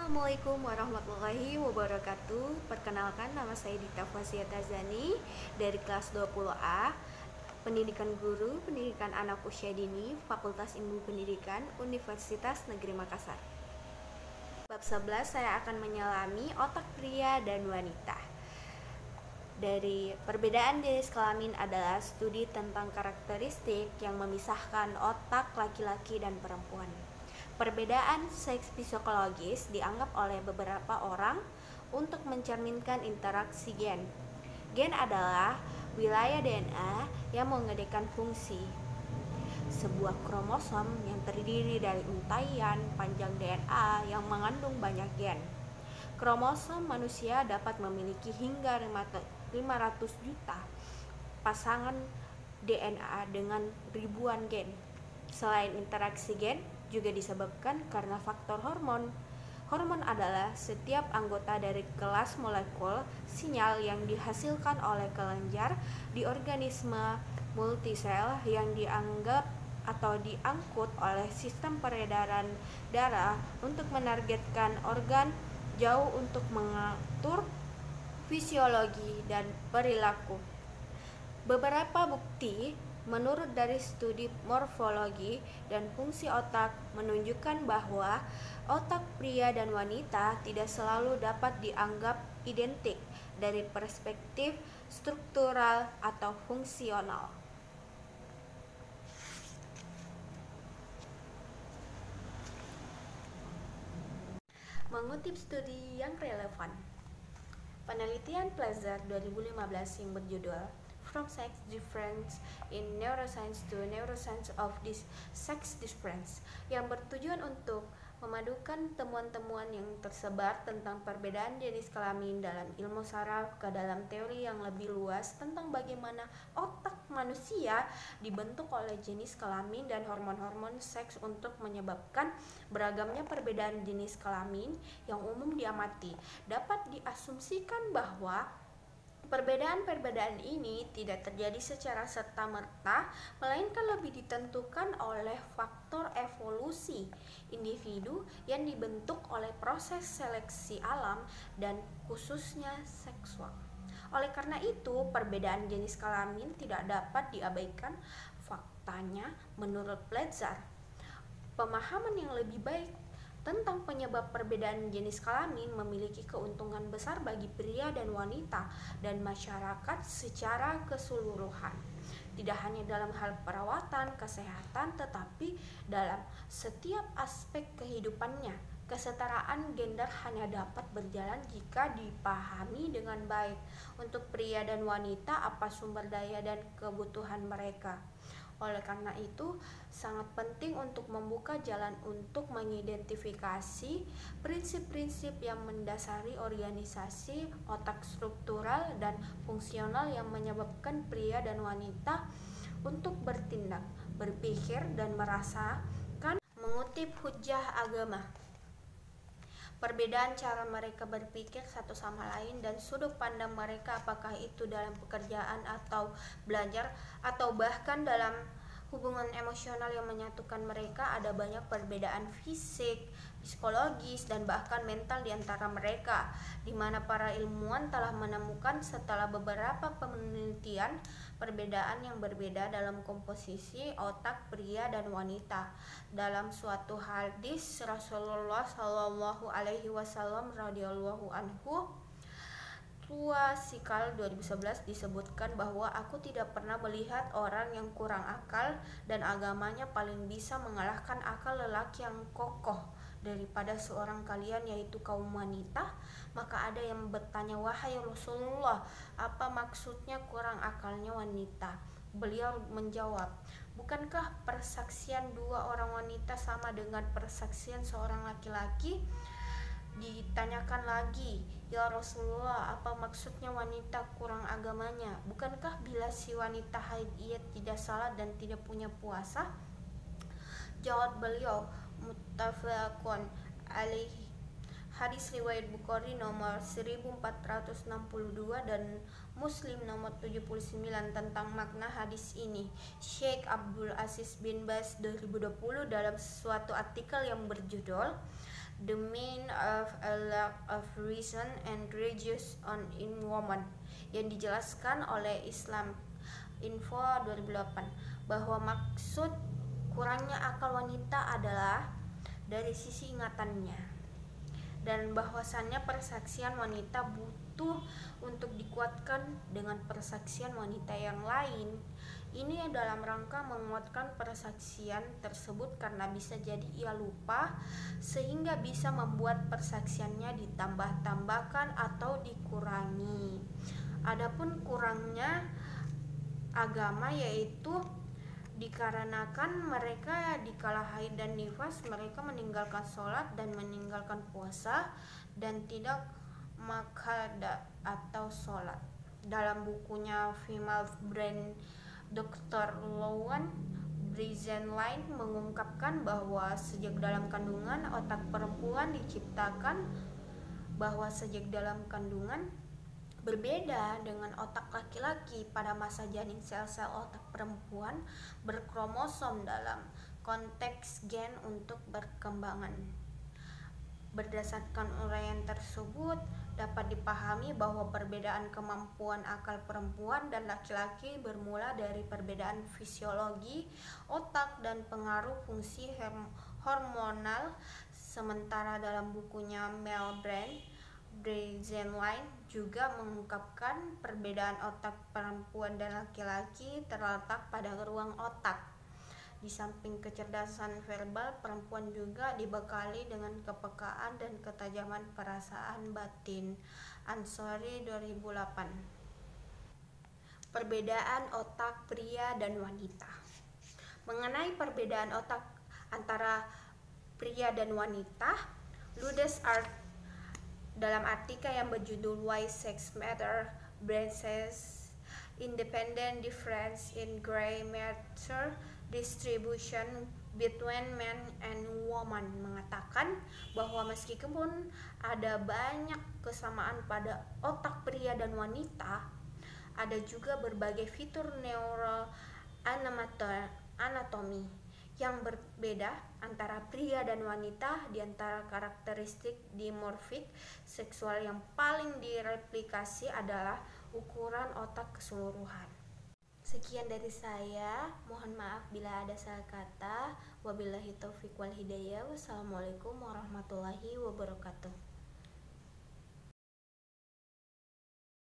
Assalamualaikum warahmatullahi wabarakatuh. Perkenalkan, nama saya Dita Fazia Tazani dari kelas 20A, Pendidikan Guru, Pendidikan Anak Usia Dini, Fakultas Ilmu Pendidikan, Universitas Negeri Makassar. Bab 11 saya akan menyelami otak pria dan wanita. Dari perbedaan jenis kelamin adalah studi tentang karakteristik yang memisahkan otak laki-laki dan perempuan. Perbedaan seks psikologis dianggap oleh beberapa orang untuk mencerminkan interaksi gen. Gen adalah wilayah DNA yang mengedekan fungsi sebuah kromosom yang terdiri dari untaian panjang DNA yang mengandung banyak gen. Kromosom manusia dapat memiliki hingga 500 juta pasangan DNA dengan ribuan gen. Selain interaksi gen, juga disebabkan karena faktor hormon. Hormon adalah setiap anggota dari kelas molekul sinyal yang dihasilkan oleh kelenjar di organisme multisel yang dianggap atau diangkut oleh sistem peredaran darah untuk menargetkan organ jauh untuk mengatur fisiologi dan perilaku. Beberapa bukti menurut dari studi morfologi dan fungsi otak menunjukkan bahwa otak pria dan wanita tidak selalu dapat dianggap identik dari perspektif struktural atau fungsional. Mengutip studi yang relevan, penelitian Plazer 2015 yang berjudul From Sex Difference in Neuroscience to Neuroscience of this Sex Difference yang bertujuan untuk memadukan temuan-temuan yang tersebar tentang perbedaan jenis kelamin dalam ilmu saraf ke dalam teori yang lebih luas tentang bagaimana otak manusia dibentuk oleh jenis kelamin dan hormon-hormon seks untuk menyebabkan beragamnya perbedaan jenis kelamin yang umum diamati. Dapat diasumsikan bahwa perbedaan-perbedaan ini tidak terjadi secara serta-merta, melainkan lebih ditentukan oleh faktor evolusi individu yang dibentuk oleh proses seleksi alam dan khususnya seksual. Oleh karena itu, perbedaan jenis kelamin tidak dapat diabaikan. Faktanya, menurut Plazer, pemahaman yang lebih baik tentang penyebab perbedaan jenis kelamin memiliki keuntungan besar bagi pria dan wanita dan masyarakat secara keseluruhan. Tidak hanya dalam hal perawatan, kesehatan, tetapi dalam setiap aspek kehidupannya. Kesetaraan gender hanya dapat berjalan jika dipahami dengan baik. Untuk pria dan wanita, apa sumber daya dan kebutuhan mereka. Oleh karena itu, sangat penting untuk membuka jalan untuk mengidentifikasi prinsip-prinsip yang mendasari organisasi otak struktural dan fungsional yang menyebabkan pria dan wanita untuk bertindak, berpikir, dan merasakan. Mengutip hujah agama, perbedaan cara mereka berpikir satu sama lain dan sudut pandang mereka, apakah itu dalam pekerjaan atau belajar atau bahkan dalam hubungan emosional yang menyatukan mereka. Ada banyak perbedaan fisik, psikologis, dan bahkan mental di antara mereka, di mana para ilmuwan telah menemukan setelah beberapa penelitian perbedaan yang berbeda dalam komposisi otak pria dan wanita. Dalam suatu hadis Rasulullah Shallallahu Alaihi Wasallam radhiyallahu anhu Sikal 2011 disebutkan bahwa aku tidak pernah melihat orang yang kurang akal dan agamanya paling bisa mengalahkan akal lelaki yang kokoh daripada seorang kalian, yaitu kaum wanita. Maka ada yang bertanya, wahai Rasulullah, apa maksudnya kurang akalnya wanita? Beliau menjawab, bukankah persaksian dua orang wanita sama dengan persaksian seorang laki-laki? Ditanyakan lagi, ya Rasulullah, apa maksudnya wanita kurang agamanya? Bukankah bila si wanita haid ia tidak salat dan tidak punya puasa? Jawab beliau, muttafaqun alaihi. Hadis riwayat Bukhari nomor 1462 dan Muslim nomor 79. Tentang makna hadis ini, Syekh Abdul Aziz bin Baz 2020 dalam suatu artikel yang berjudul the mean of a lack of reason and religious in woman, yang dijelaskan oleh Islam Info 2008 bahwa maksud kurangnya akal wanita adalah dari sisi ingatannya, dan bahwasannya persaksian wanita butuh untuk dikuatkan dengan persaksian wanita yang lain. Ini dalam rangka menguatkan persaksian tersebut karena bisa jadi ia lupa sehingga bisa membuat persaksiannya ditambah-tambahkan atau dikurangi. Adapun kurangnya agama yaitu dikarenakan mereka dikala haid dan nifas mereka meninggalkan sholat dan meninggalkan puasa dan tidak makada atau sholat. Dalam bukunya Female Brain, Dr. Lowen Brizenline mengungkapkan bahwa sejak dalam kandungan otak perempuan diciptakan berbeda dengan otak laki-laki. Pada masa janin, sel-sel otak perempuan berkromosom dalam konteks gen untuk berkembangan. Berdasarkan uraian tersebut, dapat dipahami bahwa perbedaan kemampuan akal perempuan dan laki-laki bermula dari perbedaan fisiologi otak dan pengaruh fungsi hormonal. Sementara dalam bukunya Male Brain, Brizenline juga mengungkapkan perbedaan otak perempuan dan laki-laki terletak pada ruang otak. Di samping kecerdasan verbal, perempuan juga dibekali dengan kepekaan dan ketajaman perasaan batin. Ansori 2008. Perbedaan otak pria dan wanita. Mengenai perbedaan otak antara pria dan wanita, Ludes Art dalam artikel yang berjudul Why Sex Matter, Brain Says Independent Difference in Gray Matter Distribution Between Men and Women mengatakan bahwa meskipun ada banyak kesamaan pada otak pria dan wanita, ada juga berbagai fitur neuroanatomi yang berbeda antara pria dan wanita. Di antara karakteristik dimorfik seksual yang paling direplikasi adalah ukuran otak keseluruhan. Sekian dari saya, mohon maaf bila ada salah kata. Wabillahi taufiq wal hidayah. Wassalamualaikum warahmatullahi wabarakatuh.